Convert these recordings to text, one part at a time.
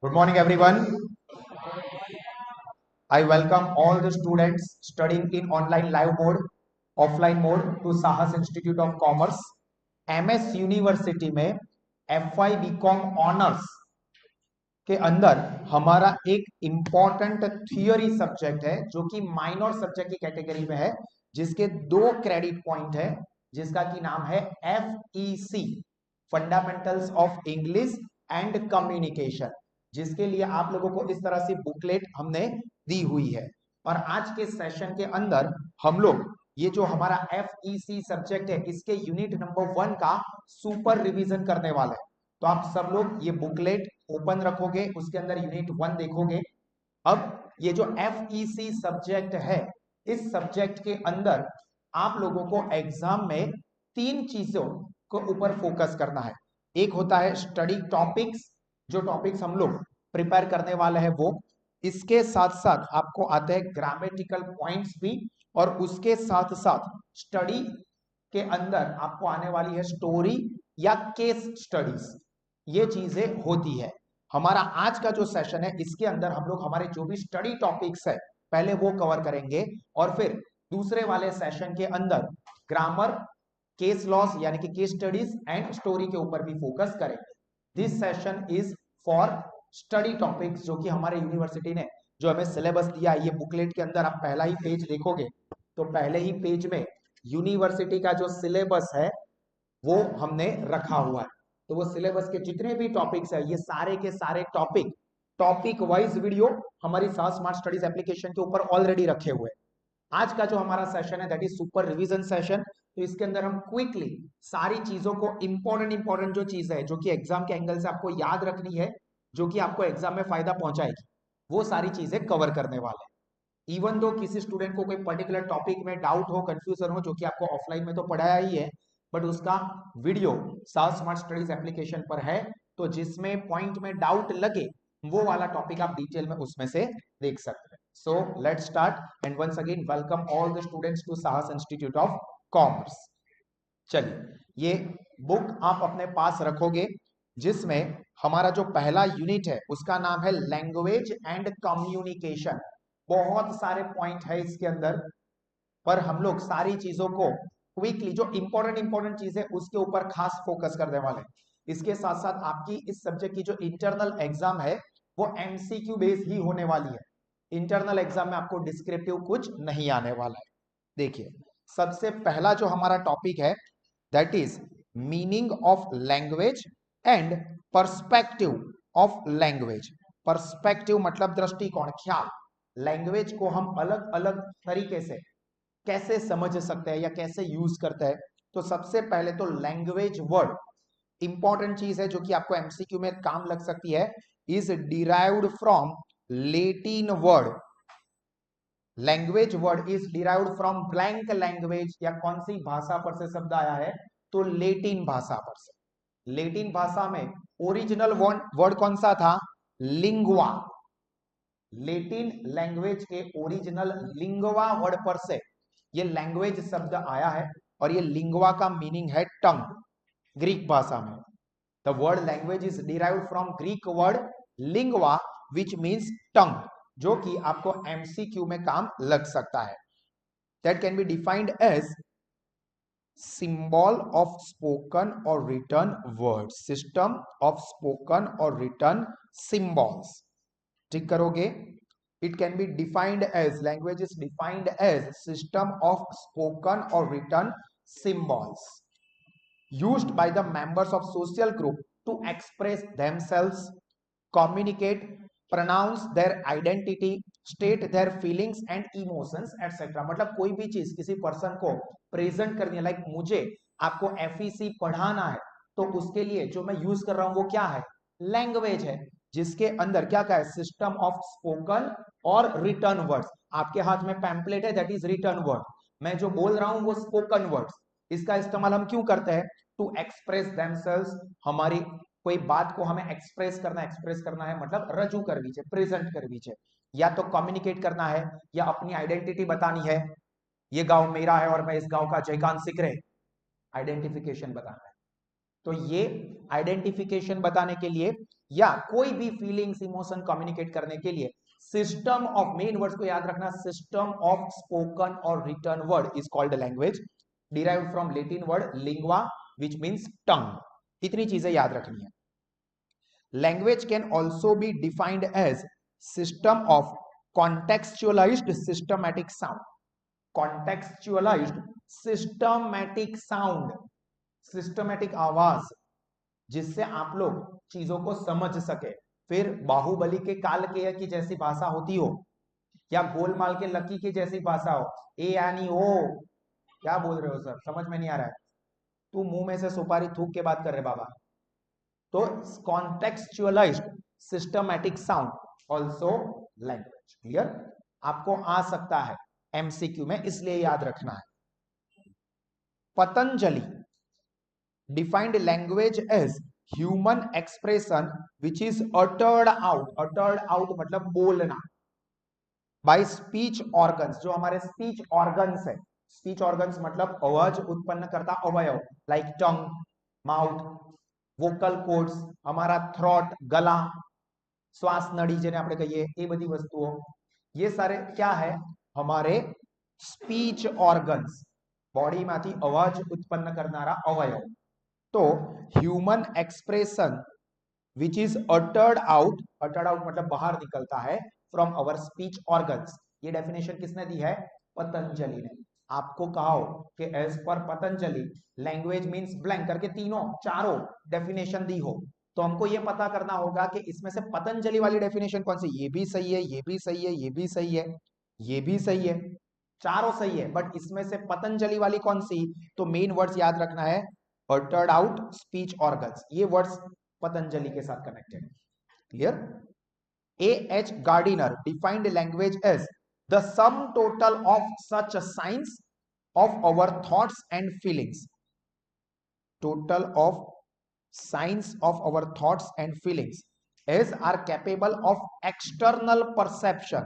Good morning, everyone. I welcome all the students studying in online live mode, offline mode to Sahas Institute of Commerce, MS university में FY BCom honours के अंदर हमारा एक important theory subject है जो कि minor subject की category में है, जिसके 2 क्रेडिट पॉइंट है, जिसका की नाम है FEC, fundamentals of English and communication, जिसके लिए आप लोगों को इस तरह से बुकलेट हमने दी हुई है। और आज के सेशन के अंदर हम लोग ये जो हमारा FEC सब्जेक्ट है इसके यूनिट नंबर 1 का सुपर रिवीजन करने वाले हैं। तो आप सब लोग ये बुकलेट ओपन रखोगे, उसके अंदर यूनिट 1 देखोगे। अब ये जो FEC सब्जेक्ट है, इस सब्जेक्ट के अंदर आप लोगों को एग्जाम में 3 चीजों को ऊपर फोकस करना है। एक होता है स्टडी टॉपिक्स, जो टॉपिक्स हम लोग प्रिपेयर करने वाले हैं वो, इसके साथ साथ आपको आते हैं ग्रामेटिकल पॉइंट्स भी, और उसके साथ साथ स्टडी के अंदर आपको आने वाली है स्टोरी या केस स्टडीज, ये चीजें होती है। हमारा आज का जो सेशन है इसके अंदर हम लोग हमारे जो भी स्टडी टॉपिक्स है पहले वो कवर करेंगे, और फिर दूसरे वाले सेशन के अंदर ग्रामर, केस लॉस यानी कि केस स्टडीज एंड स्टोरी के ऊपर भी फोकस करेंगे। This session is for study topics, जो कि हमारे यूनिवर्सिटी ने जो हमें सिलेबस दिया है। ये बुकलेट के अंदर आप पहला ही पेज देखोगे तो पहले ही पेज में यूनिवर्सिटी का जो सिलेबस है वो हमने रखा हुआ है। तो वो सिलेबस के जितने भी टॉपिक्स है, ये सारे के सारे टॉपिक वाइज वीडियो हमारी सास स्मार्ट स्टडीज एप्लीकेशन के ऊपर ऑलरेडी रखे हुए हैं। आज का जो हमारा सेशन है that is super revision session. तो इसके अंदर हम क्विकली सारी चीजों को इंपॉर्टेंट जो चीज है जो कि एग्जाम के एंगल से आपको याद रखनी है, जो कि आपको एग्जाम में फायदा पहुंचाएगी, वो सारी चीजें कवर करने वाले हैं। इवन दो किसी स्टूडेंट को कोई पर्टिकुलर टॉपिक में डाउट हो, कंफ्यूजन हो, जो कि आपको ऑफलाइन में तो पढ़ाया ही है, बट उसका वीडियो सास स्मार्ट स्टडीज एप्लीकेशन पर है, तो जिसमें पॉइंट में डाउट लगे वो वाला टॉपिक आप डिटेल में उसमें से देख सकते हैं। So let's start and once again welcome all the students to Sahas institute of commerce. चलिए, ये बुक आप अपने पास रखोगे, जिसमें हमारा जो पहला यूनिट है उसका नाम है लैंग्वेज एंड कम्युनिकेशन। बहुत सारे पॉइंट है इसके अंदर, पर हम लोग सारी चीजों को क्विकली जो इंपॉर्टेंट चीज है उसके ऊपर खास फोकस करने वाले हैं। इसके साथ साथ आपकी इस सब्जेक्ट की जो इंटरनल एग्जाम है वो MCQ बेस ही होने वाली है। इंटरनल एग्जाम में आपको डिस्क्रिप्टिव कुछ नहीं आने वाला है। देखिए, सबसे पहला जो हमारा टॉपिक है that is meaning of language and perspective of language. Perspective मतलब दृष्टिकोण, ख्याल। लैंग्वेज को हम अलग अलग तरीके से कैसे समझ सकते हैं या कैसे यूज करते हैं। तो सबसे पहले तो लैंग्वेज वर्ड इंपॉर्टेंट चीज है जो कि आपको MCQ में काम लग सकती है, is derived from Latin word. Language word is derived from blank language, या कौन सी भाषा पर से शब्द आया है, तो लेटिन भाषा पर से। लेटिन भाषा में ओरिजिनल वर्ड कौन सा था, लिंगुआ। लेटिन लैंग्वेज के ओरिजिनल लिंगवा वर्ड पर से ये लैंग्वेज शब्द आया है, और ये लिंगवा का मीनिंग है टंग, ग्रीक भाषा में। The word language is derived from Greek word lingua which means tongue, जो कि आपको MCQ में काम लग सकता है। That can be defined as symbol of spoken or written words, system of spoken or written symbols। ठीक करोगे, it can be defined as, language is defined as system of spoken or written symbols used by the members of social group to express themselves, communicate, pronounce their identity, state their feelings and emotions etc। मतलब कोई भी चीज किसी person को present करनी है, like मुझे आपको FEC पढ़ाना है, तो उसके लिए जो मैं यूज कर रहा हूं वो क्या है, लैंग्वेज है, जिसके अंदर क्या क्या है, सिस्टम ऑफ स्पोकन और रिटर्न वर्ड्स। आपके हाथ में पैम्पलेट है दैट इज रिटर्न वर्ड, मैं जो बोल रहा हूं वो स्पोकन वर्ड्स। इसका इस्तेमाल हम क्यों करते हैं, टू एक्सप्रेस देमसेल्व्स, हमारी कोई बात को हमें एक्सप्रेस करना है मतलब रजू कर दीजिए, प्रेजेंट कर दीजिए, या तो कम्युनिकेट करना है, या अपनी आइडेंटिटी बतानी है, ये गांव मेरा है और मैं इस गांव का जयकांत सिकरे, आइडेंटिफिकेशन बताना है। तो ये आइडेंटिफिकेशन बताने के लिए या कोई भी फीलिंग्स इमोशन कम्युनिकेट करने के लिए सिस्टम ऑफ, मेन वर्ड्स को याद रखना, सिस्टम ऑफ स्पोकन और written word is called language, derived from Latin word lingua which means tongue. इतनी चीजें याद रखनी है। Language can also be defined as system of contextualised systematic sound, contextualised systematic sound, systematic आवाज जिससे आप लोग चीजों को समझ सके। फिर बाहुबली के काल के की जैसी भाषा होती हो, या गोलमाल के लकी की जैसी भाषा हो, ए यानी ओ, क्या बोल रहे हो सर, समझ में नहीं आ रहा है, तू मुंह में से सुपारी थूक के बात कर रहे बाबा। तो contextualised systematic sound also language. Clear? आपको आ सकता है एमसीक्यू में, इसलिए याद रखना है। Patanjali defined language as human expression which is uttered out, uttered out मतलब बोलना, बाय स्पीच ऑर्गन्स, जो हमारे स्पीच ऑर्गन्स है, स्पीच ऑर्गन्स मतलब आवाज उत्पन्न करता अवयव, like tongue, mouth, vocal cords, हमारा थ्रोट, गला, श्वास नड़ी जेने આપણે કહીએ એ બધી વસ્તુઓ, ये सारे क्या है, हमारे स्पीच ऑर्गन्स, बॉडी माथी अवाज उत्पन्न करनारा अवयव। तो human expression which is uttered out, uttered out मतलब बाहर निकलता है, फ्रॉम अवर स्पीच ऑर्गन्स। ये डेफिनेशन किसने दी है? पतंजलि ने। आपको कहा हो कि as per Patanjali language means blank करके तीनों चारों डेफिनेशन दी हो, तो हमको ये पता करना होगा कि इसमें से पतंजलि वाली डेफिनेशन कौन सी, ये भी सही है, ये भी सही है, ये भी सही है, ये भी सही है, चारों सही है, बट इसमें से पतंजलि वाली कौन सी? तो मेन वर्ड्स याद रखना है, अटर्ड आउट, स्पीच ऑर्गन्स, ये वर्ड्स पतंजलि के साथ connected. Clear? A H Gardiner defined language as the sum total of such science of our thoughts and feelings, total of signs of our thoughts and feelings as are capable of external perception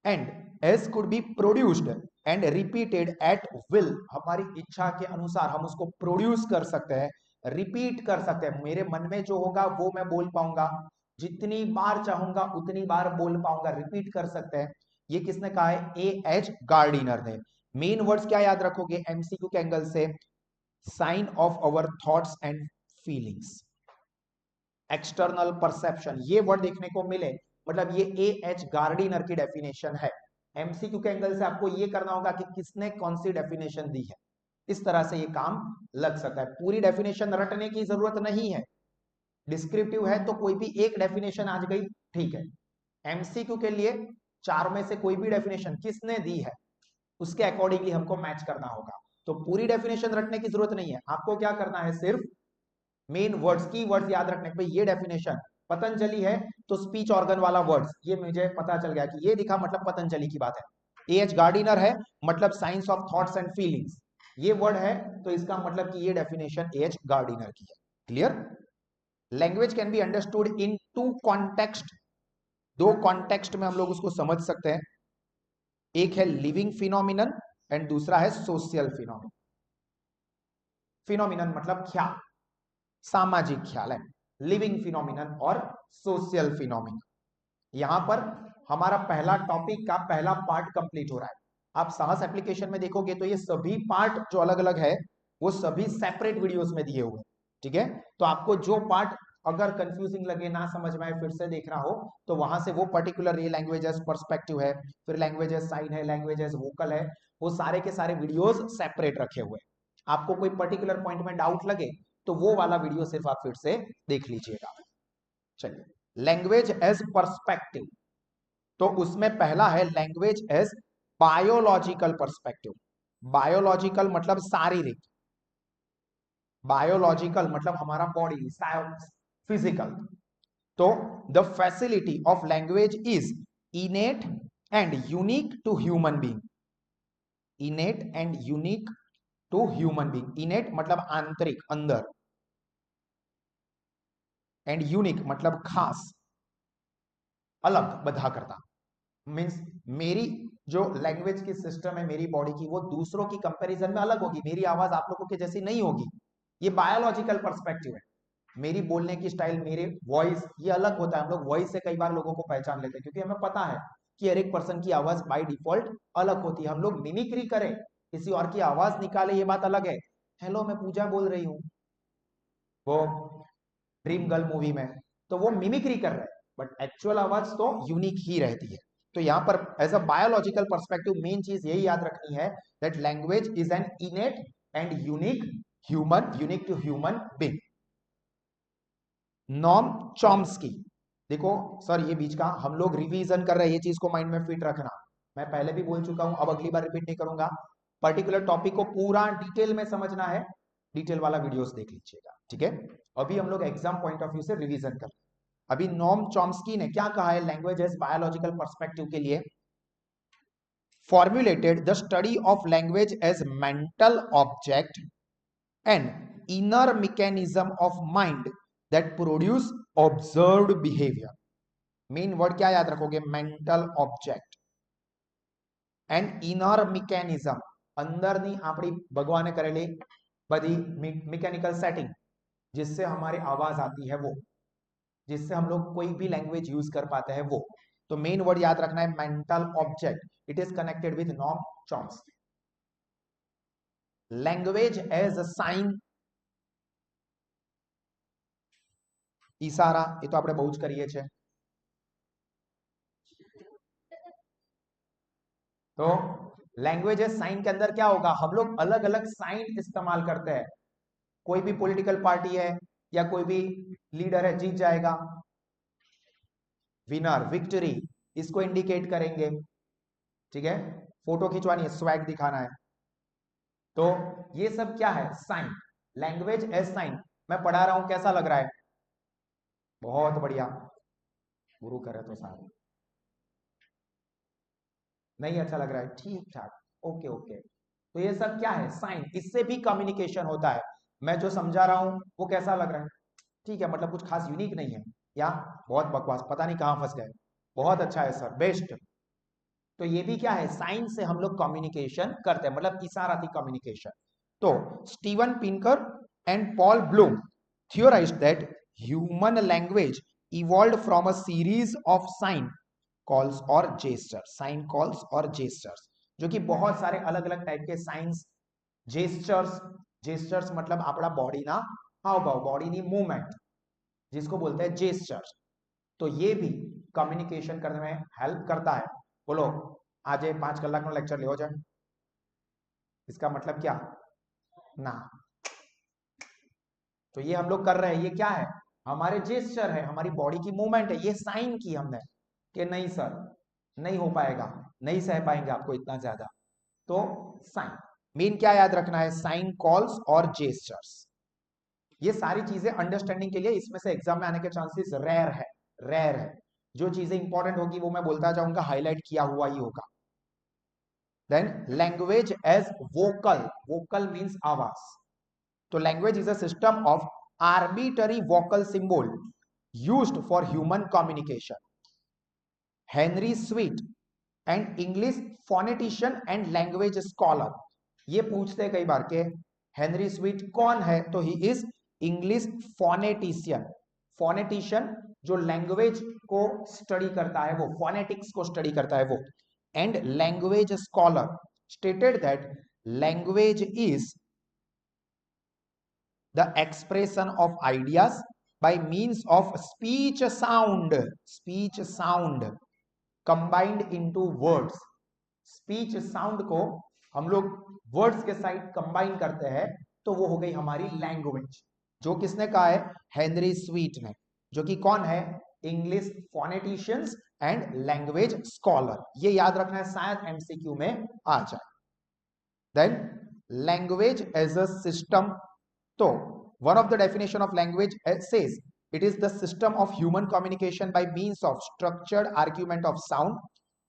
and as could be produced and repeated at will। हमारी इच्छा के अनुसार हम उसको produce कर सकते हैं, repeat कर सकते हैं, मेरे मन में जो होगा वो मैं बोल पाऊंगा, जितनी बार चाहूंगा उतनी बार बोल पाऊंगा, रिपीट कर सकते हैं। ये किसने कहा है? ए एच गार्डिनर ने। मेन वर्ड्स क्या याद रखोगे एमसीक्यू के एंगल से? Sign of our thoughts and feelings, external perception, ये वर्ड देखने को मिले, मतलब ये ए एच गार्डिनर की डेफिनेशन है। एमसीक्यू के एंगल से आपको ये करना होगा कि किसने कौन सी डेफिनेशन दी है, इस तरह से ये काम लग सकता है। पूरी डेफिनेशन रटने की जरूरत नहीं है, डिस्क्रिप्टिव है तो कोई भी एक डेफिनेशन आ गई ठीक है। एमसीक्यू के लिए चार में से कोई भी डेफिनेशन किसने दी है उसके अकॉर्डिंगली हमको मैच करना होगा। तो पूरी डेफिनेशन रटने की जरूरत नहीं है, आपको क्या करना है, सिर्फ मेन वर्ड्स, की वर्ड्स याद रखने के। ये डेफिनेशन पतंजलि है तो स्पीच ऑर्गन वाला वर्ड्स, ये मुझे पता चल गया कि ये दिखा मतलब पतंजलि की बात है। ए एच गार्डिनर है मतलब science of thoughts and feelings, ये वर्ड है तो इसका मतलब कि ये डेफिनेशन ए एच गार्डिनर की है। Clear? Language can be understood in two context, दो कॉन्टेक्स्ट में हम लोग उसको समझ सकते हैं, एक है लिविंग फिनोमिनन एंड दूसरा है सोशल फिनोमिनन। फिनोमिनन मतलब ख्याल, सामाजिक ख्याल है, लिविंग फिनोमिनन और सोशल फिनोमिनन। यहां पर हमारा पहला टॉपिक का पहला पार्ट कंप्लीट हो रहा है। आप साहस एप्लीकेशन में देखोगे तो ये सभी पार्ट जो अलग अलग है वो सभी सेपरेट वीडियोस में दिए हुए, ठीक है? तो आपको जो पार्ट अगर कंफ्यूजिंग लगे, ना समझ में आए, फिर से देखना हो तो वहां से वो पर्टिकुलर, ये लैंग्वेजेस पर्सपेक्टिव है, फिर लैंग्वेजेस साइन है, लैंग्वेजेस वोकल है, वो सारे के सारे वीडियोस सेपरेट रखे हुए। आपको कोई पर्टिकुलर पॉइंट में डाउट लगे तो वो वाला वीडियो सिर्फ आप फिर से देख लीजिएगा। चलिए, लैंग्वेज एज पर्सपेक्टिव, तो उसमें पहला है language as biological perspective. Biological मतलब शारीरिक, बायोलॉजिकल मतलब हमारा बॉडी, फिजिकल। तो the facility of language is innate and unique to human being, innate and unique to human being. Innate मतलब आंतरिक, अंदर, एंड यूनिक मतलब खास, अलग, बधा करता। मीन्स मेरी जो लैंग्वेज की सिस्टम है मेरी बॉडी की, वो दूसरों की कंपैरिजन में अलग होगी, मेरी आवाज आप लोगों के जैसी नहीं होगी। ये बायोलॉजिकल पर्सपेक्टिव है। मेरी बोलने की स्टाइल, मेरे वॉइस ये अलग होता है। हम लोग वॉइस से कई बार लोगों को पहचान लेते हैं, क्योंकि हमें पता है कि हर एक पर्सन की आवाज बाय डिफॉल्ट अलग होती है। हम लोग मिमिक्री करें, किसी और की आवाज निकाले, ये बात अलग है। हेलो, मैं पूजा बोल रही हूँ, वो ड्रीम गर्ल मूवी में, तो वो मिमिक्री कर रहे हैं, बट एक्चुअल आवाज तो यूनिक ही रहती है। तो यहाँ पर as a biological perspective main चीज यही याद रखनी है that language is an innate and unique to human being. Noam Chomsky, देखो सर ये बीच का हम लोग रिवीजन कर रहे हैं, ये चीज को माइंड में फिट रखना। मैं पहले भी बोल चुका हूं, अब अगली बार रिपीट नहीं करूंगा। पर्टिकुलर टॉपिक को पूरा डिटेल में समझना है, डिटेल वाला वीडियोस देख लीजिएगा, ठीक है। अभी हम लोग एग्जाम पॉइंट ऑफ व्यू से रिवीजन कर। अभी नॉम चॉम्स्की ने क्या कहा है लैंग्वेज एज बायोलॉजिकल पर्सपेक्टिव के लिए? Formulated the study of language as mental object and inner mechanism of mind that produce observed behaviour. Main word क्या याद रखोगे? Mental object and inner mechanism, अंदरनी આપણી ભગવાને કરેલી બધી मैकेनिकल सेटिंग जिससे हमारे आवाज आती है, वो जिससे हम लोग कोई भी लैंग्वेज यूज कर पाते हैं वो। तो मेन वर्ड याद रखना है mental object, it is connected with Noam Chomsky. Language as a sign, इशारा, ये तो આપણે બહુ જ કરીએ છીએ। तो लैंग्वेज एज साइन के अंदर क्या होगा? हम लोग अलग अलग साइन इस्तेमाल करते हैं। कोई भी पॉलिटिकल पार्टी है या कोई भी लीडर है, जीत जाएगा, विनर, विक्ट्री, इसको इंडिकेट करेंगे, ठीक है। फोटो खिंचवानी है, स्वैग दिखाना है, तो ये सब क्या है? साइन। Language as sign. मैं पढ़ा रहा हूं, कैसा लग रहा है? बहुत बढ़िया, गुरु करे तो सारे। नहीं अच्छा लग रहा है? ठीक ठाक, ओके ओके। तो ये सब क्या है? साइन। इससे भी कम्युनिकेशन होता है। मैं जो समझा रहा हूं वो कैसा लग रहा है? ठीक है, मतलब कुछ खास यूनिक नहीं है, या बहुत बकवास, पता नहीं कहां फंस गए। बहुत अच्छा है सर, बेस्ट। तो ये भी क्या है? साइन से हम लोग कम्युनिकेशन करते हैं, मतलब इशाराती कम्युनिकेशन। तो Steven Pinker and Paul Bloom theorised that human language evolved from a series of sign calls और जेस्चर्स। साइन कॉल्स और जेस्चर्स, जो कि बहुत सारे अलग अलग टाइप के साइंस, जेस्चर्स। जेस्चर्स मतलब अपना बॉडी ना हाव भाव, बॉडी नी मूवमेंट, जिसको बोलते हैं जेस्चर्स। तो ये भी कम्युनिकेशन करने में हेल्प करता है। बोलो, आज 5 કલાક નો लेक्चर लियो जाए, इसका मतलब क्या ना? तो ये हम लोग कर रहे हैं, ये क्या है? हमारे जेस्चर है, हमारी बॉडी की मूवमेंट है, ये साइन की हमने कि नहीं सर नहीं हो पाएगा, नहीं सह पाएंगे आपको इतना ज्यादा। तो साइन, मेन क्या याद रखना है? साइन कॉल्स और जेस्चर्स। ये सारी चीजें अंडरस्टैंडिंग के लिए, इसमें से एग्जाम में आने के चांसेस रेयर है, रेयर है। जो चीजें इंपॉर्टेंट होगी वो मैं बोलता जाऊंगा, हाईलाइट किया हुआ ही होगा। Then language as vocal, vocal means आवाज। तो language is a system of arbitrary vocal symbol used for human communication. Henry Sweet and English phonetician and language scholar, ये पूछते हैं कई बार के हेनरी स्वीट कौन है? तो ही इज इंग्लिश फोनेटिशियन। फोनेटिशियन जो लैंग्वेज को स्टडी करता है, वो फोनेटिक्स को स्टडी करता है वो। And language scholar stated that language is the expression of ideas by means of speech sound combined into words। Speech sound को हम लोग वर्ड्स के साथ कंबाइन करते हैं, तो वो हो गई हमारी लैंग्वेज। जो किसने कहा है? हेनरी स्वीट ने, जो कि कौन है? English phoneticians and language scholar. ये याद रखना है, शायद एमसीक्यू में आ जाए। Then language as a system, तो one of the definition of language says it is the system of human communication by means of structured argument of sound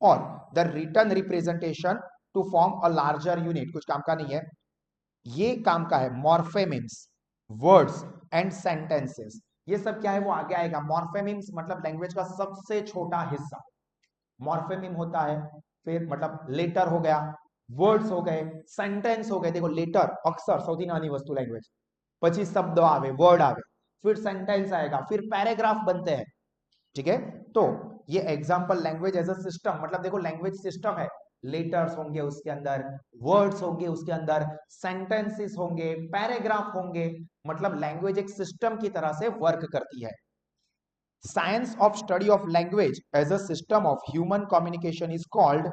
or the written representation to form a larger unit। कुछ काम का नहीं है, ये काम का है morphemes, words and sentences। ये सब क्या है? वो आगे आएगा। morphemes मतलब लैंग्वेज का सबसे छोटा हिस्सा, मॉर्फेमिम होता है। फिर मतलब लेटर हो गया, वर्ड्स हो गए, सेंटेंस हो गए। देखो लेटर, अक्षर સૌથી નાની વસ્તુ લેંગ્વેજ, પછી શબ્દ આવે, વર્ડ આવે, फिर सेंटेंस आएगा, फिर पैराग्राफ बनते हैं। ठीक है, तो ये example language as a system, मतलब देखो लैंग्वेज सिस्टम है, लेटर्स होंगे उसके अंदर, वर्ड्स होंगे उसके अंदर, सेंटेंसेस होंगे, पैराग्राफ होंगे, मतलब लैंग्वेज एक सिस्टम की तरह से वर्क करती है। Science of study of language as a system of human communication is called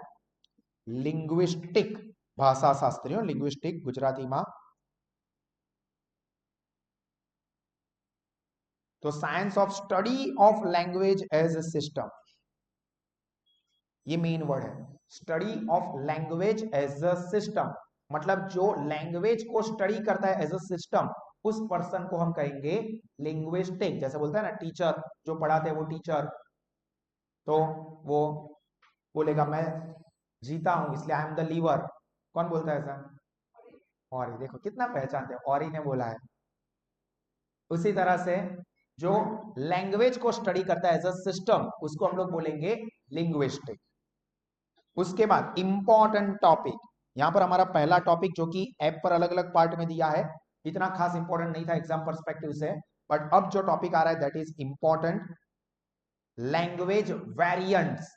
linguistic, भाषा शास्त्रियों लिंग्विस्टिक गुजराती में। तो science of study of language as a system, ये मेन वर्ड है, study of language as a system, मतलब जो language को study करता है एज अ सिस्टम, उस पर्सन को हम कहेंगे लिंग्विस्टिक। जैसे बोलते हैं ना टीचर, जो पढ़ाते हैं वो टीचर, तो वो बोलेगा मैं जीता हूं इसलिए आई एम द लीवर। कौन बोलता है ऐसा? और देखो कितना पहचानते हैं, और ही ने बोला है। उसी तरह से जो लैंग्वेज को स्टडी करता है एज अ सिस्टम, उसको हम लोग बोलेंगे लिंग्विस्टिक। उसके बाद इंपॉर्टेंट टॉपिक, यहां पर हमारा पहला टॉपिक जो कि ऐप पर अलग अलग पार्ट में दिया है, इतना खास इंपॉर्टेंट नहीं था एग्जाम पर्सपेक्टिव से, बट अब जो टॉपिक आ रहा है that is important, language variants.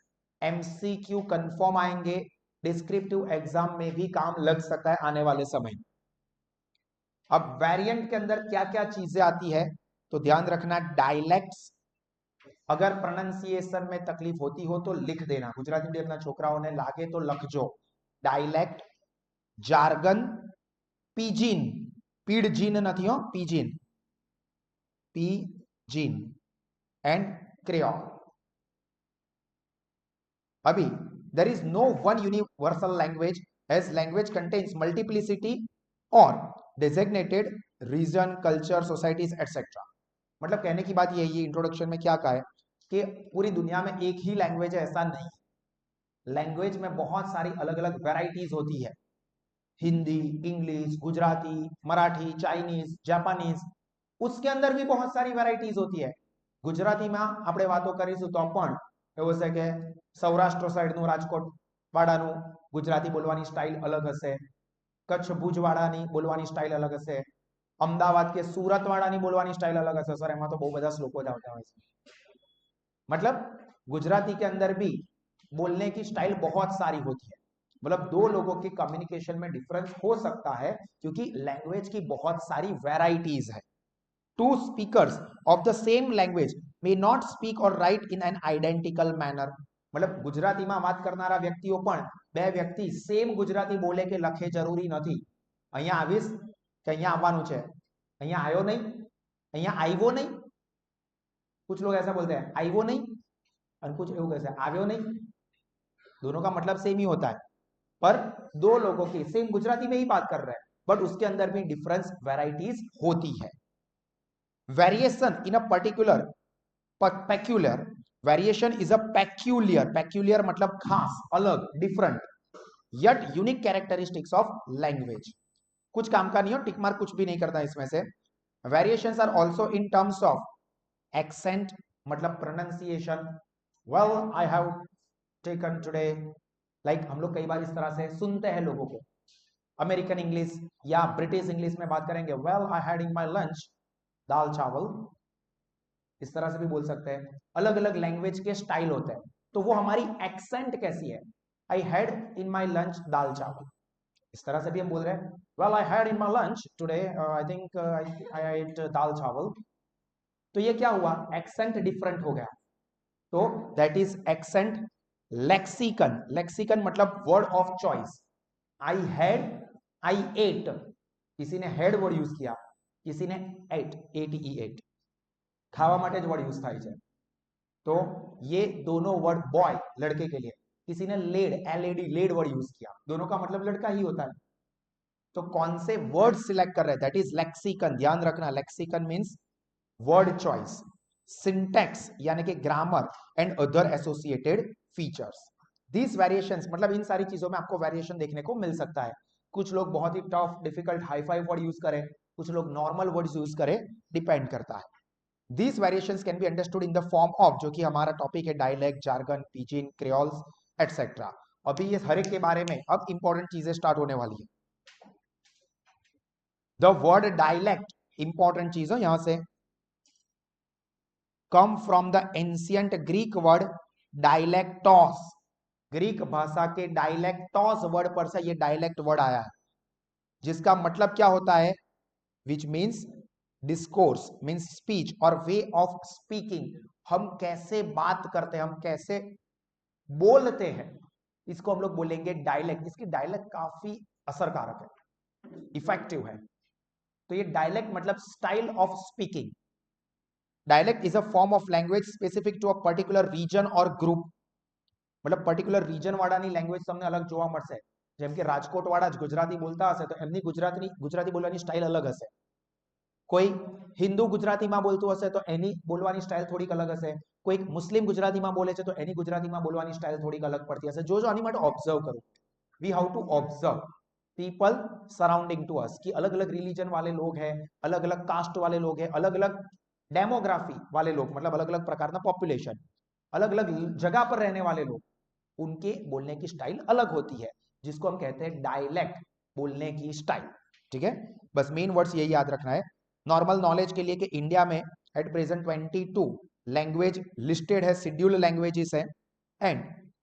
MCQ confirm आएंगे, डिस्क्रिप्टिव एग्जाम में भी काम लग सकता है आने वाले समय। अब वेरिएंट के अंदर क्या क्या चीजें आती है, तो ध्यान रखना, डायलेक्ट्स, अगर प्रोनाउंसिएशन में तकलीफ होती हो तो लिख देना, गुजराती मीडियम ना छोकराओं ने लागे तो लखजो। डायलेक्ट, जार्गन, पीजिन, पीडजिन નથી हो, पीजिन, पीजिन एंड क्रेओल। अभी there is no one universal language as language contains multiplicity और designated region, culture, societies etc. मतलब कहने की बात यही है, इंट्रोडक्शन में क्या कहा है कि पूरी दुनिया में एक ही लैंग्वेज है ऐसा नहीं, लैंग्वेज में बहुत सारी अलग अलग वेराइटीज होती है, Hindi, English, Gujarati, Marathi, Chinese, Japanese, उसके अंदर भी बहुत सारी वेराइटीज होती है। ગુજરાતીમાં આપણે વાતો કરીશું તો પણ એવું છે કે સૌરાષ્ટ્ર સાઈડનું રાજકોટ વાળાનું ગુજરાતી બોલવાની સ્ટાઇલ અલગ હશે, કચ્છ ભુજ વાળાની બોલવાની સ્ટાઇલ અલગ હશે, અમદાવાદ કે સુરત વાળાની બોલવાની સ્ટાઇલ અલગ હશે। સર એમાં તો બહુ બધા શ્લોકો જ આવતા હોય છે, मतलब गुजराती के अंदर भी बोलने की स्टाइल बहुत सारी होती है, मतलब दो लोगों के कम्युनिकेशन में डिफरेंस हो सकता है क्योंकि लैंग्वेज की बहुत सारी वेराइटीज है। Two speakers of the same language may not speak और write in an identical manner, मतलब गुजराती में बात करनारा व्यक्तिओ पण बे व्यक्ति सेम गुजराती बोले के लखे जरूरी नहीं। अहींया आवीश के अहींया आववानुं छे, अहींया आयो नहीं, अहींया आव्यो नहीं, कुछ लोग ऐसा बोलते हैं आव्यो नहीं, और कुछ એવું कहते हैं आव्यो नहीं, दोनों का मतलब सेम ही होता है, पर दो लोगों की सेम गुजराती में ही बात कर रहे हैं, बट उसके अंदर भी डिफरेंस वेराइटीज होती है। Variation in a particular peculiar, variation is a peculiar मतलब खास, अलग, different, yet unique characteristics of language. कुछ काम का नहीं हो, टिक मार्क कुछ भी नहीं करता इसमें से। Variations are also in terms of accent, मतलब pronunciation, well I have taken today, like हम लोग कई बार इस तरह से सुनते हैं लोगों को, अमेरिकन इंग्लिश या ब्रिटिश इंग्लिश में बात करेंगे, well I had in my lunch dal chawal, इस तरह से भी बोल सकते हैं। अलग अलग लैंग्वेज के स्टाइल होते हैं, तो वो हमारी एक्सेंट कैसी है, I had in my lunch dal chawal, इस तरह से भी हम बोल रहे हैं, well I had in my lunch today I think I ate dal chawal, तो ये क्या हुआ, एक्सेंट डिफरेंट हो गया, तो that is accent. Lexicon, lexicon मतलब word of choice, I had, I ate, किसी ने हेड वर्ड यूज किया, किसी ने एट, एट, खावा माटे ज वर्ड यूज થાય છે, तो ये दोनों वर्ड बॉय लड़के के लिए, किसी ने lead, L A D, lead word use किया, दोनों का मतलब लड़का ही होता है, तो कौन से वर्ड सिलेक्ट कर रहे हैं, दैट इज लेक्सिकन। ध्यान रखना, lexicon means word choice. Syntax यानी कि grammar and other associated features, this variations, मतलब इन सारी चीजों में आपको वेरिएशन देखने को मिल सकता है। कुछ लोग बहुत ही tough, difficult, hi-fi word use करें, कुछ लोग नॉर्मल वर्ड्स यूज करें, डिपेंड करता है। These variations can be understood in the form of, जो कि हमारा टॉपिक है, dialect, jargon, pidgin, creoles etcetera. अभी ये हर एक के बारे में अब इंपॉर्टेंट चीजें स्टार्ट होने वाली है। द वर्ड डायलेक्ट, इंपॉर्टेंट चीज हो यहां से, come from the ancient Greek word dialektos. Greek भाषा के डायलेक्टोस वर्ड पर से ये डायलेक्ट वर्ड आया है, जिसका मतलब क्या होता है, which means discourse, means speech और वे ऑफ स्पीकिंग। हम कैसे बात करते हैं, हम कैसे बोलते हैं, इसको हम लोग बोलेंगे डायलेक्ट। इसकी डायलेक्ट काफी असरकारक है, इफेक्टिव है। तो ये डायलेक्ट मतलब style of speaking. Dialect is a form of language specific to a particular region और ग्रुप। मतलब पर्टिकुलर રીજન વાળાની લેંગ્વેજ તમને અલગ જોવા મળશે। જેમ કે રાજકોટ વાળા જ ગુજરાતી બોલતા હશે તો એમની ગુજરાતી બોલવાની સ્ટાઇલ અલગ હશે। કોઈ હિન્દુ ગુજરાતીમાં બોલતું હશે તો એની બોલવાની સ્ટાઇલ થોડીક અલગ હશે। કોઈ મુસ્લિમ ગુજરાતીમાં બોલે છે તો એની ગુજરાતીમાં બોલવાની સ્ટાઇલ થોડીક અલગ પડતી હશે। જો આની માટે ઓબ્ઝર્વ કરો, we how to observe people surrounding to us, कि अलग अलग रिलीजन वाले लोग हैं, अलग अलग कास्ट वाले लोग हैं, अलग अलग डेमोग्राफी वाले लोग, मतलब अलग अलग प्रकार का पॉपुलेशन, अलग अलग जगह पर रहने वाले लोग, उनके बोलने की स्टाइल अलग होती है, जिसको हम कहते हैं डायलेक्ट, बोलने की स्टाइल। ठीक है, बस मेन वर्ड्स यही याद रखना है। नॉर्मल नॉलेज के लिए कि इंडिया में एट प्रेजेंट 22 लैंग्वेज लिस्टेड है, शेड्यूल्ड लैंग्वेजेस है, एंड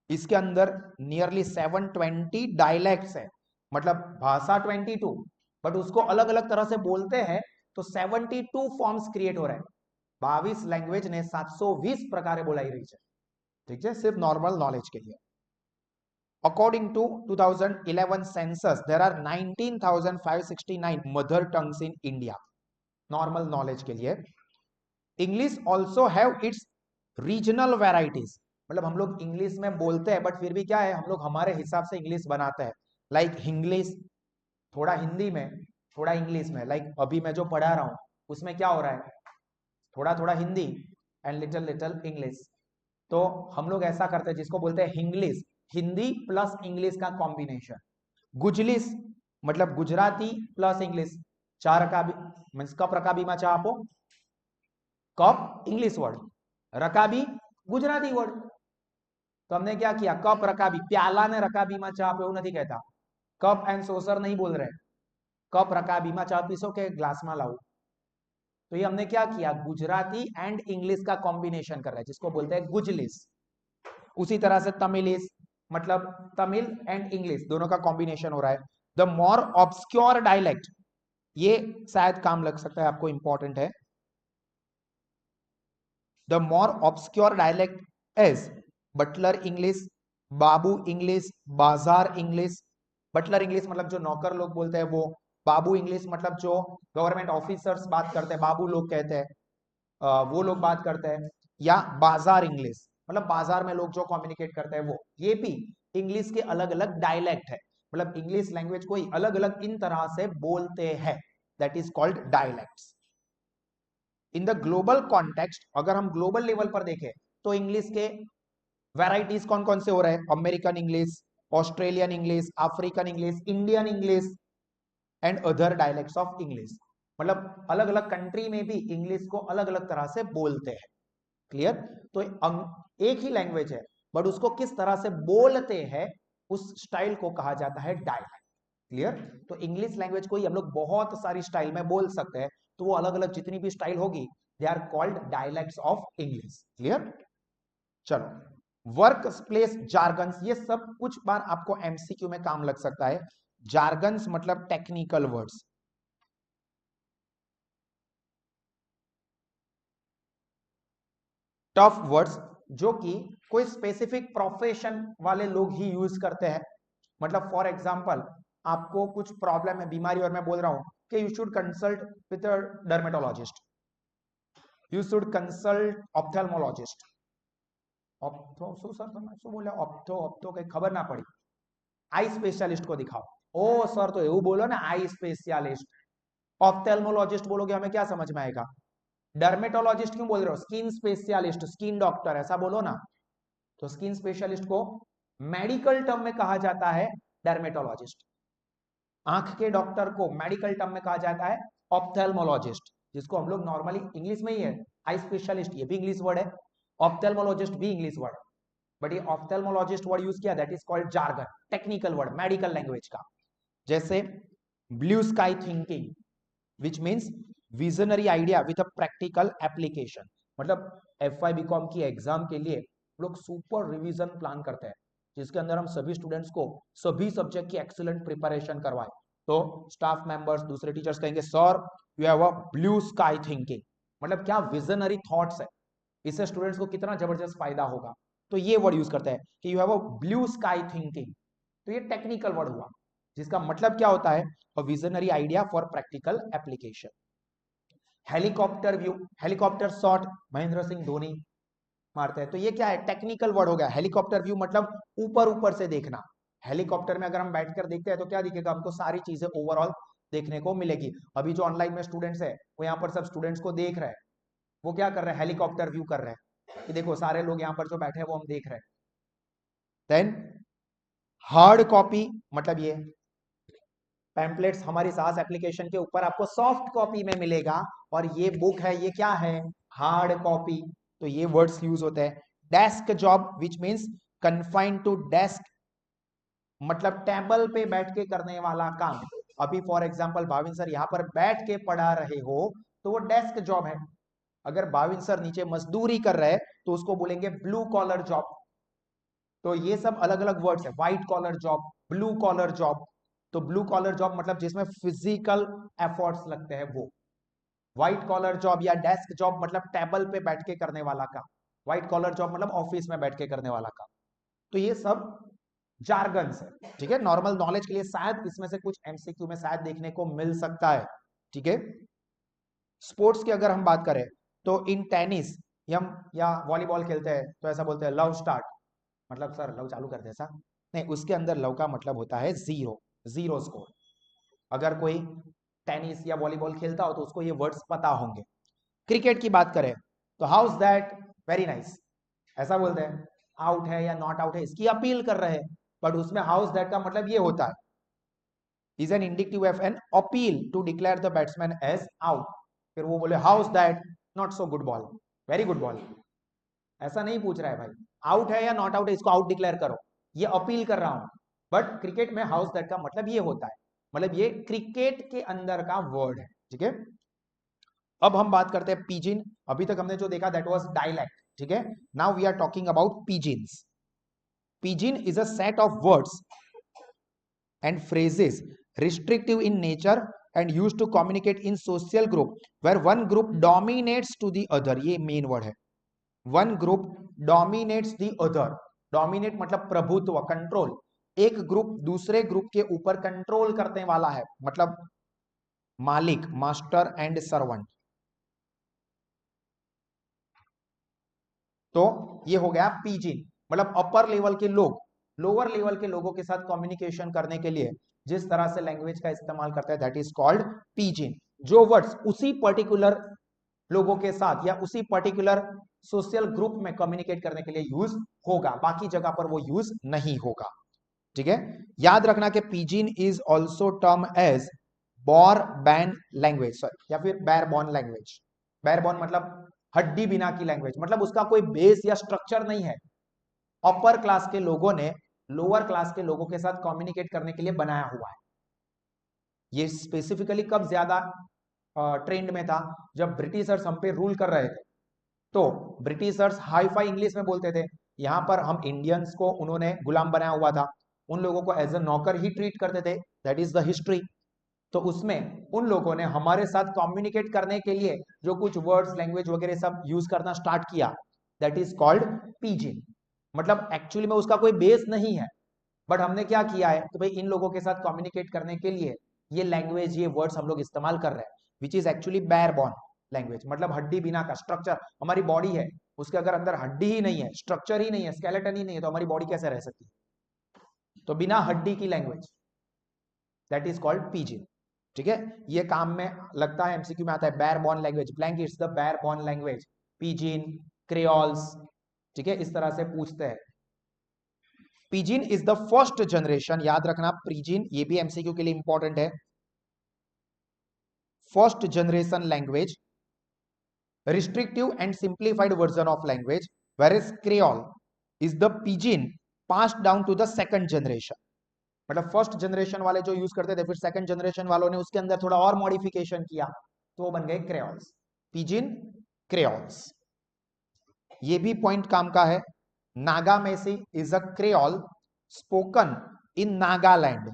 इसके अंदर नियरली 720 डायलेक्ट्स है। मतलब भाषा 22 बट उसको अलग अलग तरह से बोलते हैं, तो 72 फॉर्म्स क्रिएट हो रहे हैं। 22 लैंग्वेज ने 720 प्रकार बोलाई रही है। ठीक है, सिर्फ नॉर्मल नॉलेज के लिए। According to 2011 census there are 19,569 mother tongues in India. Normal knowledge के लिए। English also have its regional varieties. मतलब हम लोग इंग्लिश में बोलते हैं बट फिर भी क्या है, हम लोग हमारे हिसाब से इंग्लिश बनाते हैं। लाइक इंग्लिश थोड़ा हिंदी में, थोड़ा इंग्लिश में। लाइक अभी मैं जो पढ़ा रहा हूं उसमें क्या हो रहा है, थोड़ा थोड़ा Hindi and little little English. तो हम लोग ऐसा करते हैं जिसको बोलते हैं हिंग्लिश, हिंदी प्लस इंग्लिश का कॉम्बिनेशन। गुजलिश मतलब गुजराती प्लस इंग्लिश। चार का भी मीन्स कप रकाबी में चा आपो, cup English word, रकाबी Gujarati word. तो हमने क्या किया, कप रकाबी, प्याला ने रकाबी में चा आपो नहीं कहता, कप एंड सोसर नहीं बोल रहे, कप रकाबी में चा पीसो के ग्लास में लाओ। तो ये हमने क्या किया, गुजराती एंड इंग्लिश का कॉम्बिनेशन कर रहा है, जिसको बोलते हैं गुजलिश। उसी तरह से तमिलिश मतलब तमिल एंड इंग्लिश दोनों का कॉम्बिनेशन हो रहा है। द मोर ऑब्सक्योर डायलेक्ट, ये शायद काम लग सकता है आपको, इंपॉर्टेंट है। The more obscure dialect is butler English, babu English, bazaar English. Butler English मतलब जो नौकर लोग बोलते हैं वो, बाबू इंग्लिश मतलब जो गवर्नमेंट ऑफिसर्स बात करते हैं, बाबू लोग कहते हैं, वो लोग बात करते हैं। या बाजार इंग्लिश मतलब बाजार में लोग जो कम्युनिकेट करते हैं वो। ये भी इंग्लिश के अलग अलग डायलेक्ट है, मतलब इंग्लिश लैंग्वेज कोई अलग अलग इन तरह से बोलते हैं, that is called dialects. In the global context, अगर हम ग्लोबल लेवल पर देखें तो इंग्लिश के वैराइटीज कौन कौन से हो रहे हैं, American English, Australian English, African English, Indian English and other dialects of English. मतलब अलग अलग कंट्री में भी इंग्लिश को अलग अलग तरह से बोलते हैं। क्लियर। तो एक ही लैंग्वेज है बट उसको किस तरह से बोलते हैं उस स्टाइल को कहा जाता है डायलेक्ट। क्लियर। तो इंग्लिश लैंग्वेज को ही हम लोग बहुत सारी स्टाइल में बोल सकते हैं, तो वो अलग अलग जितनी भी स्टाइल होगी they are called dialects of English. Clear. चलो, वर्क प्लेस जार्गन्स, ये सब कुछ बार आपको एमसीक्यू में काम लग सकता है। जार्गन्स मतलब टेक्निकल वर्ड्स, टफ वर्ड्स जो कि कोई स्पेसिफिक प्रोफेशन वाले लोग ही यूज करते हैं। मतलब फॉर एग्जांपल आपको कुछ प्रॉब्लम है, बीमारी, और मैं बोल रहा हूं कि you should consult with a dermatologist, you should consult ophthalmologist. Ophtho શું સર તમે શું બોલ્યા, ઓપ્થો ઓપ્થો કઈ ખબર ના પડી, आई स्पेशलिस्ट को दिखाओ। ओ सर तो એવું બોલો ને, आई स्पेशलिस्ट। ऑप्थेल्मोलॉजिस्ट बोलोगे हमें क्या समझ में आएगा, डर्मेटोलॉजिस्ट क्यों बोल रहे हो, स्किन स्पेशलिस्ट, स्किन डॉक्टर ऐसा बोलो ना। तो स्किन स्पेशलिस्ट को मेडिकल टर्म में कहा जाता है डर्मेटोलॉजिस्ट, आंख के डॉक्टर को मेडिकल टर्म में कहा जाता है ऑप्थेल्मोलॉजिस्ट, जिसको हम लोग नॉर्मली इंग्लिश में ही है आई स्पेशलिस्ट, ये भी इंग्लिश वर्ड है, ऑप्थेल्मोलॉजिस्ट भी इंग्लिश वर्ड, बट ये ऑप्थेल्मोलॉजिस्ट वर्ड यूज किया, that is called jargon, technical word medical language का। जैसे blue sky thinking which means visionary idea with a practical application. मतलब FY बीकॉम की एग्जाम के लिए लोग सुपर रिवीजन प्लान करते हैं, जिसके अंदर हम सभी स्टूडेंट्स को सभी सब्जेक्ट की एक्सीलेंट प्रिपरेशन करवाए। तो स्टाफ मेंबर्स, दूसरे टीचर्स कहेंगे sir you have a blue sky thinking, मतलब क्या विजनरी थॉट्स है, इससे स्टूडेंट्स को कितना जबरदस्त फायदा होगा। तो ये वर्ड यूज करते हैं कि you have a blue sky thinking. तो ये टेक्निकल वर्ड हुआ, जिसका मतलब क्या होता है, a visionary idea for practical application. Helicopter view, helicopter shot Mahendra Singh Dhoni मारते हैं, तो ये क्या है, टेक्निकल वर्ड हो गया। हेलीकॉप्टर व्यू मतलब ऊपर ऊपर से देखना। हेलीकॉप्टर में अगर हम बैठकर देखते हैं तो क्या दिखेगा हमको, सारी चीजें ओवरऑल देखने को मिलेगी। अभी जो ऑनलाइन में स्टूडेंट्स है वो यहाँ पर सब स्टूडेंट्स को देख रहे हैं, वो क्या कर रहे हैं, हेलीकॉप्टर व्यू कर रहे हैं कि देखो सारे लोग यहाँ पर जो बैठे हैं वो हम देख रहे हैं। देन हार्ड कॉपी मतलब ये पैम्पलेट्स हमारी सास एप्लीकेशन के ऊपर आपको सॉफ्ट कॉपी में मिलेगा, और ये बुक है, ये क्या है, हार्ड कॉपी। तो ये वर्ड्स यूज होते हैं। Desk job which means confined to desk, मतलब टेबल पे बैठ के करने वाला काम। अभी फॉर एग्जांपल भाविन सर यहाँ पर बैठ के पढ़ा रहे हो तो वो डेस्क जॉब है। अगर भाविन सर नीचे मजदूरी कर रहे हैं तो उसको बोलेंगे ब्लू कॉलर जॉब। तो ये सब अलग अलग वर्ड्स है, white collar job, blue collar job. तो ब्लू कॉलर जॉब मतलब जिसमें फिजिकल एफर्ट्स लगते हैं वो। व्हाइट कॉलर जॉब या डेस्क जॉब मतलब टेबल पे बैठ के करने वाला काम। व्हाइट कॉलर जॉब मतलब ऑफिस में बैठ के करने वाला काम। तो ये सब जार्गन्स है, ठीक है, नॉर्मल नॉलेज के लिए शायद इसमें से कुछ एमसीक्यू में शायद देखने को मिल सकता है, ठीक है। स्पोर्ट्स की अगर हम बात करें तो इन टेनिस हम या वॉलीबॉल खेलते हैं तो ऐसा बोलते हैं लव स्टार्ट, मतलब सर लव चालू कर दे ऐसा नहीं, उसके अंदर लव का मतलब होता है जीरो, जीरो स्कोर। अगर कोई टेनिस या वॉलीबॉल खेलता हो तो उसको ये वर्ड्स पता होंगे। क्रिकेट की बात करें तो हाउस दैट, वेरी नाइस, ऐसा बोलते हैं। आउट है या नॉट आउट है इसकी अपील कर रहे हैं, बट उसमें हाउस दैट का मतलब ये होता है, is an indicative of an appeal to declare the batsman as out. फिर वो बोले how's that, not so good ball, very good ball, ऐसा नहीं पूछ रहा है भाई, आउट है या नॉट आउट है इसको आउट डिक्लेयर करो, ये अपील कर रहा हूं। बट क्रिकेट में हाउस दैट का मतलब ये होता है, मतलब ये क्रिकेट के अंदर का वर्ड है, ठीक है। अब हम बात करते हैं पीजिन। अभी तक हमने जो देखा दैट वाज डायलेक्ट, ठीक है। Now we are talking about pidgins. Pidgin is a set of words and phrases restrictive in nature and used to communicate in social group where one group dominates to the other। ये main word है, one group dominates the other। dominate मतलब प्रभुत्व, control. एक group दूसरे group के ऊपर control करने वाला है, मतलब मालिक, मास्टर एंड सर्वेंट। तो ये हो गया पीजिन, मतलब अपर लेवल के लोग लोअर लेवल के लोगों के साथ कम्युनिकेशन करने के लिए जिस तरह से लैंग्वेज का इस्तेमाल करता है दैट इज कॉल्ड पीजिन। जो वर्ड्स उसी पर्टिकुलर लोगों के साथ या उसी पर्टिकुलर सोशल ग्रुप में कम्युनिकेट करने के लिए यूज होगा, बाकी जगह पर वो यूज नहीं होगा, ठीक है। याद रखना कि pidgin is also term as bar ban language या फिर बैरबॉन लैंग्वेज। बैरबॉन मतलब हड्डी बिना की लैंग्वेज, मतलब उसका कोई बेस या स्ट्रक्चर नहीं है। अपर क्लास के लोगों ने लोअर क्लास के लोगों के साथ कम्युनिकेट करने के लिए बनाया हुआ है। ये स्पेसिफिकली कब ज्यादा ट्रेंड में था, जब ब्रिटिशर्स हम पे रूल कर रहे थे। तो ब्रिटिशर्स हाई फाई इंग्लिश में बोलते थे, यहां पर हम इंडियंस को उन्होंने गुलाम बनाया हुआ था, उन लोगों को एज ए नौकर ही ट्रीट करते थे, दैट इज द हिस्ट्री। तो उसमें उन लोगों ने हमारे साथ कम्युनिकेट करने के लिए जो कुछ वर्ड्स, लैंग्वेज वगैरह सब यूज करना स्टार्ट किया, दैट इज कॉल्ड पीजिन। मतलब एक्चुअली में उसका कोई बेस नहीं है, बट हमने क्या किया है कि भाई इन लोगों के साथ कम्युनिकेट करने के लिए ये लैंग्वेज, ये वर्ड्स हम लोग इस्तेमाल कर रहे हैं, विच इज एक्चुअली बैरबॉन लैंग्वेज, मतलब हड्डी बिना का स्ट्रक्चर। हमारी बॉडी है, उसके अगर अंदर हड्डी ही नहीं है, स्ट्रक्चर ही नहीं है, स्केलेटन ही नहीं है, तो हमारी बॉडी कैसे रह सकती है। तो बिना हड्डी की लैंग्वेज, दैट इज कॉल्ड पीजिन, ठीक है। ये काम में लगता है, एमसीक्यू में आता है, bourbon language, blank it's the bourbon language, pidgin, creoles, ठीक है, इस तरह से पूछते हैं। Pidgin is the first generation, याद रखना पीजिन, ये भी एमसीक्यू के लिए इंपॉर्टेंट है, first generation language, restrictive and simplified version of language, whereas Creole is the pidgin passed down to the second generation। मतलब फर्स्ट जनरेशन वाले जो यूज करते थे, फिर सेकंड जनरेशन वालों ने उसके अंदर थोड़ा और मॉडिफिकेशन किया, तो वो बन गए क्रेओल्स, पिजिन क्रेओल्स। ये भी पॉइंट काम का है। Nagamese is a creole spoken in Nagaland,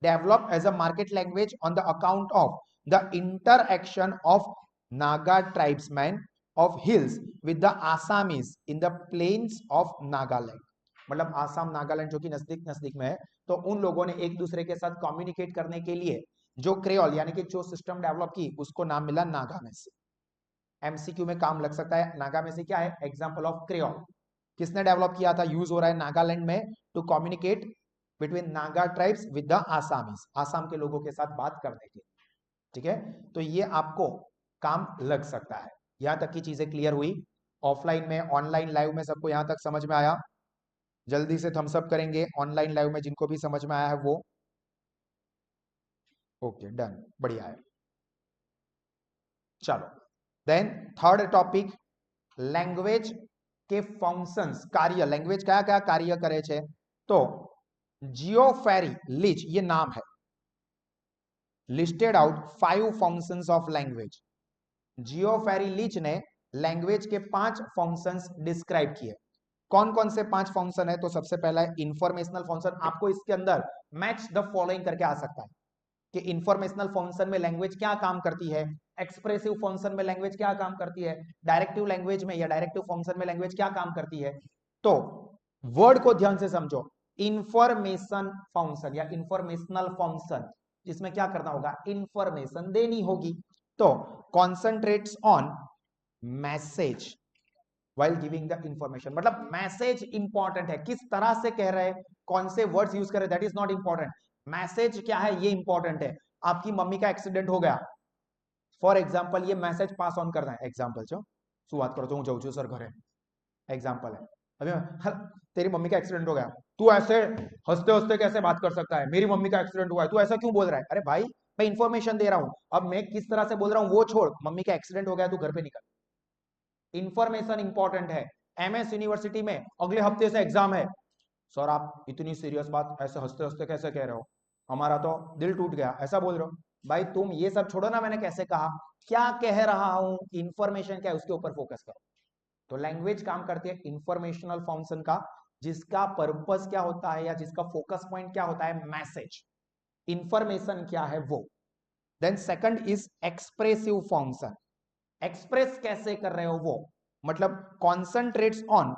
developed as a market language on the account of the interaction of Naga tribesmen of hills with the Assamese in the plains of Nagaland। मतलब आसाम नागालैंड जो कि नजदीक नजदीक में है, तो उन लोगों ने एक दूसरे के साथ कम्युनिकेट करने के लिए जो क्रेओल यानी कि जो सिस्टम डेवलप की उसको नाम मिला नागामेसी। एमसीक्यू में काम लग सकता है। नागामेसी क्या है? Example of creole. किसने डेवलप किया था? यूज हो रहा है नागालैंड में to communicate between Naga tribes with the Assamese, Assam के लोगों के साथ बात करने के। ठीक है, तो ये आपको काम लग सकता है। यहां तक की चीजें क्लियर हुई। ऑफलाइन में, ऑनलाइन लाइव में सबको यहां तक समझ में आया? जल्दी से थम्स अप करेंगे ऑनलाइन लाइव में जिनको भी समझ में आया है वो। ओके डन, बढ़िया है। चलो देन थर्ड टॉपिक, लैंग्वेज के फंक्शंस, कार्य। लैंग्वेज क्या क्या कार्य करे छे? तो जियोफेरी लिच ये नाम है, listed out 5 functions of language. Geoffrey Leech ने लैंग्वेज के 5 फंक्शंस डिस्क्राइब किए। कौन कौन से 5 फंक्शन है? तो सबसे पहला है इंफॉर्मेशनल फंक्शन। आपको इसके अंदर मैच द फॉलोइंग करके आ सकता है कि इंफॉर्मेशनल फंक्शन में लैंग्वेज क्या काम करती है, एक्सप्रेसिव फंक्शन में लैंग्वेज क्या काम करती है, डायरेक्टिव लैंग्वेज में या डायरेक्टिव फंक्शन में लैंग्वेज क्या काम करती है। तो वर्ड को ध्यान से समझो, इंफॉर्मेशन फंक्शन या इंफॉर्मेशनल फंक्शन, जिसमें क्या करना होगा? इंफॉर्मेशन देनी होगी। तो concentrates on message while giving the information, मतलब मैसेज इंपॉर्टेंट है, किस तरह से कह रहे हैं, कौन से वर्ड्स यूज कर रहे हैं, that is not important. Message क्या है ये इंपॉर्टेंट है। आपकी मम्मी का एक्सीडेंट हो गया, फॉर एग्जांपल ये मैसेज पास ऑन करना है। एग्जांपल छो શું વાત કરો છો, હું જાઉં છું સર ઘરે, एग्जांपल है। अभी तेरी मम्मी का एक्सीडेंट हो गया, तू ऐसे हंसते हंसते कैसे बात कर सकता है, मेरी मम्मी का एक्सीडेंट हुआ है, तू ऐसा क्यों बोल रहा है? अरे भाई मैं इंफॉर्मेशन दे रहा हूं, अब मैं किस तरह से बोल रहा हूं वो छोड़, मम्मी का एक्सीडेंट हो गया, तू घर पे निकल। इंफॉर्मेशन इंपॉर्टेंट है। एमएस यूनिवर्सिटी में अगले हफ्ते से एग्जाम है, सर आप इतनी सीरियस बात ऐसे हंसते हंसते कैसे कह रहे हो, हमारा तो दिल टूट गया, ऐसा बोल रहे हो। भाई तुम ये सब छोड़ो ना, मैंने कैसे कहा, क्या कह रहा हूं, इंफॉर्मेशन क्या है उसके ऊपर फोकस करो। तो लैंग्वेज काम करती है इंफॉर्मेशनल फंक्शन का, जिसका पर्पस क्या होता है या जिसका फोकस पॉइंट क्या होता है? मैसेज। इंफॉर्मेशन क्या है वो। Then second is expressive function. Express कैसे कर रहे हो वो, मतलब concentrates on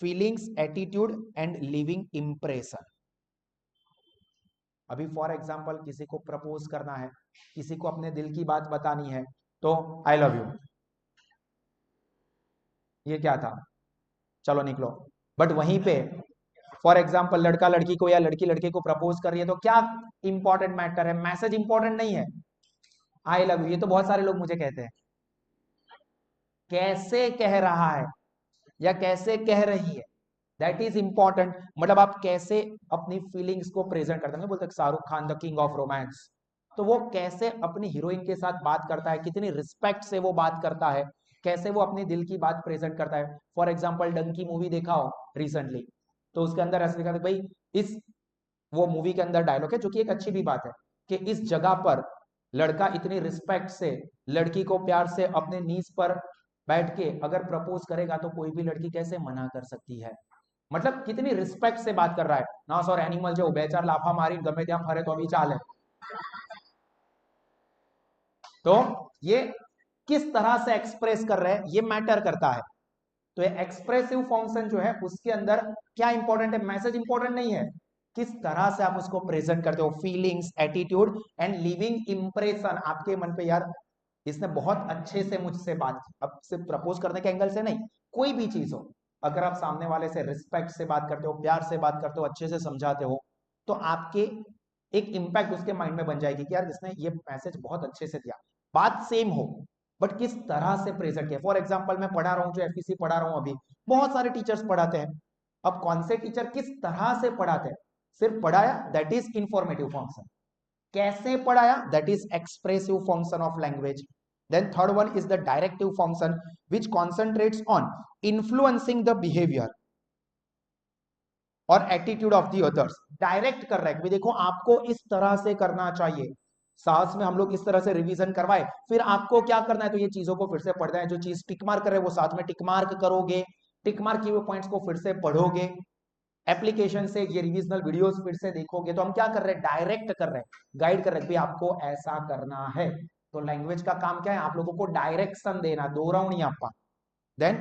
feelings, attitude and living impression. अभी फॉर एग्जांपल किसी को प्रपोज करना है, किसी को अपने दिल की बात बतानी है, तो आई लव यू, ये क्या था, चलो निकलो। बट वहीं पे फॉर एग्जांपल लड़का लड़की को या लड़की लड़के को प्रपोज कर रही है, तो क्या इंपॉर्टेंट मैटर है? मैसेज इंपॉर्टेंट नहीं है, आई लव यू। ये तो बहुत सारे लोग मुझे कहते हैं, कैसे कह रहा है या कैसे कह रही है, दैट इज इंपॉर्टेंट। मतलब आप कैसे अपनी फीलिंग्स को प्रेजेंट करते हैं। बोलते हैं Shahrukh Khan the king of romance, तो वो कैसे अपनी हीरोइन के साथ बात करता है, कितनी रिस्पेक्ट से वो बात करता है, कैसे वो अपने दिल की बात प्रेजेंट करता है। फॉर एग्जाम्पल डंकी मूवी देखा हो रिसेंटली, तो उसके अंदर ऐसा लिखा था भाई, इस वो मूवी के अंदर डायलॉग है जो कि एक अच्छी भी बात है कि इस जगह पर लड़का इतनी रिस्पेक्ट से लड़की को प्यार से अपने नीज पर बैठ के अगर प्रपोज करेगा तो कोई भी लड़की कैसे मना कर सकती है। मतलब कितनी रिस्पेक्ट से बात कर रहा है ना। सर एनिमल जो बेचार लाफा मारी गमे ત્યાં फरे तो भी चाले। तो ये किस तरह से एक्सप्रेस कर रहे हैं ये मैटर करता है। तो ये एक्सप्रेसिव फंक्शन जो है उसके अंदर क्या इंपॉर्टेंट है? मैसेज इंपॉर्टेंट नहीं है, किस तरह से आप उसको प्रेजेंट करते हो, feelings, attitude and living impression आपके मन पे। यार इसने बहुत अच्छे से मुझसे बात की, अब सिर्फ प्रपोज करने के एंगल से नहीं, कोई भी चीज हो, अगर आप सामने वाले से रिस्पेक्ट से बात करते हो, प्यार से बात करते हो, अच्छे से समझाते हो, तो आपके एक इंपैक्ट उसके माइंड में बन जाएगी कि यार इसने ये मैसेज बहुत अच्छे से दिया। बात सेम हो बट किस तरह से प्रेजेंट किया। फॉर एग्जाम्पल मैं पढ़ा रहा हूँ, जो एफपीसी पढ़ा रहा हूँ अभी, बहुत सारे टीचर्स पढ़ाते हैं। अब कौन से टीचर किस तरह से पढ़ाते हैं, सिर्फ पढ़ाया दैट इज इंफॉर्मेटिव फंक्शन, कैसे पढ़ाया that is expressive function of language. Then third one is the directive function which concentrates on influencing the behaviour और attitude of the others. Direct कर रहा है कि देखो आपको इस तरह से करना चाहिए, साहस में हम लोग इस तरह से रिवीजन करवाए, फिर आपको क्या करना है, तो ये चीजों को फिर से पढ़ना है, जो चीज टिक मार्क कर रहे हैं वो साथ में टिक मार्क करोगे, टिक मार्क किए हुए पॉइंट्स को फिर से पढ़ोगे, एप्लीकेशन से ये रिविजनल वीडियोस फिर से देखोगे। तो हम क्या कर रहे हैं, डायरेक्ट कर रहे हैं, गाइड कर रहे हैं कि आपको ऐसा करना है। तो लैंग्वेज का काम क्या है, आप लोगों को डायरेक्शन देना, दोहराऊ नहीं आपका। देन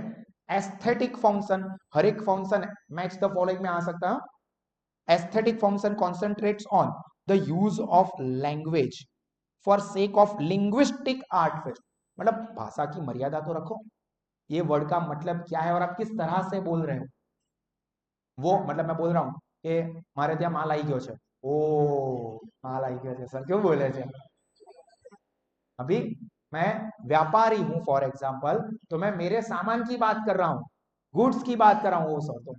एस्थेटिक फंक्शन, हर एक फंक्शन मैच द फॉलोइंग में आ सकता है। Aesthetic function concentrates on the use of language for sake of linguistic artifice, मतलब भाषा की मर्यादा तो रखो, ये वर्ड का मतलब क्या है और आप किस तरह से बोल रहे हो, वो मतलब मैं बोल रहा हूँ कि मारे ત્યાં માલ આવી ગયો છે, ओ माल आई गयो છે सर, क्यों बोले थे? अभी मैं व्यापारी हूं फॉर एग्जाम्पल, तो मैं मेरे सामान की बात कर रहा हूँ, गुड्स की बात कर रहा हूँ, वो सर तो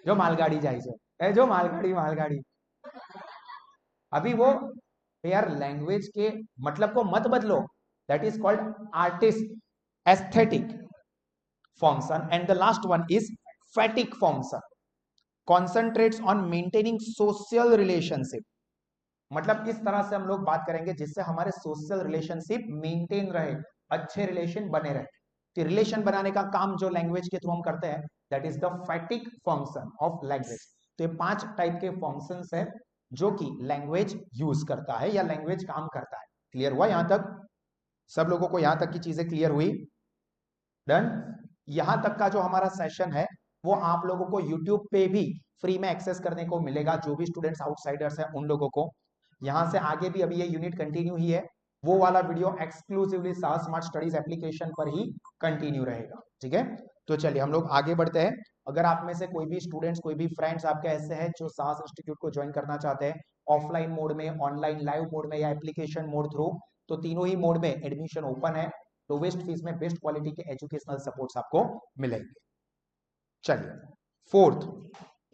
जो मालगाड़ी जाए से जो मालगाड़ी मालगाड़ी, अभी वो यार लैंग्वेज के मतलब को मत बदलो, that is called artist aesthetic function. And the last one is फैटिक function, concentrates on maintaining social relationship, मतलब किस तरह से हम लोग बात करेंगे जिससे हमारे सोशल रिलेशनशिप मेंटेन रहे, अच्छे रिलेशन बने रहे। तो रिलेशन बनाने का काम जो लैंग्वेज के थ्रू हम करते हैं, that is the फैटिक function of language. तो ये 5 टाइप के फंक्शंस है जो कि लैंग्वेज यूज करता है या लैंग्वेज काम करता है। क्लियर हुआ यहां तक? सब लोगों को यहां तक की चीजें क्लियर हुई? डन। यहां तक का जो हमारा सेशन है वो आप लोगों को यूट्यूब पे भी फ्री में एक्सेस करने को मिलेगा, जो भी स्टूडेंट्स आउटसाइडर्स हैं उन लोगों को। यहां से आगे भी अभी ये यूनिट कंटिन्यू ही है, वो वाला वीडियो एक्सक्लूसिवली साहस स्मार्ट स्टडीज एप्लीकेशन पर ही कंटिन्यू रहेगा। ठीक है, तो चलिए हम लोग आगे बढ़ते हैं। अगर आप में से कोई भी स्टूडेंट्स, कोई भी फ्रेंड्स आपके ऐसे हैं जो साहस इंस्टीट्यूट को ज्वाइन करना चाहते हैं, ऑफलाइन मोड में, ऑनलाइन लाइव मोड में या एप्लीकेशन मोड थ्रू, तो तीनों ही मोड में एडमिशन ओपन है। लोवेस्ट फीस में बेस्ट क्वालिटी के एजुकेशनल सपोर्ट्स आपको मिलेंगे। चलिए, फोर्थ,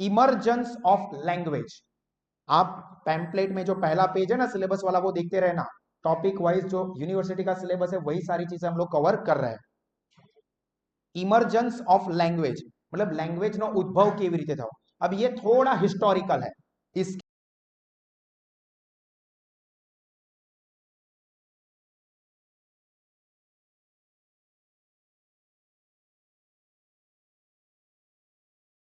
इमरजेंस ऑफ लैंग्वेज। आप पैम्पलेट में जो पहला पेज है ना सिलेबस वाला, वो देखते रहना, टॉपिक वाइज जो यूनिवर्सिटी का सिलेबस है वही सारी चीजें हम लोग कवर कर रहे हैं। इमरजेंस ऑफ लैंग्वेज मतलब लैंग्वेज નો ઉદ્ભવ કેવી રીતે થયો। अब ये थोड़ा हिस्टोरिकल है, इस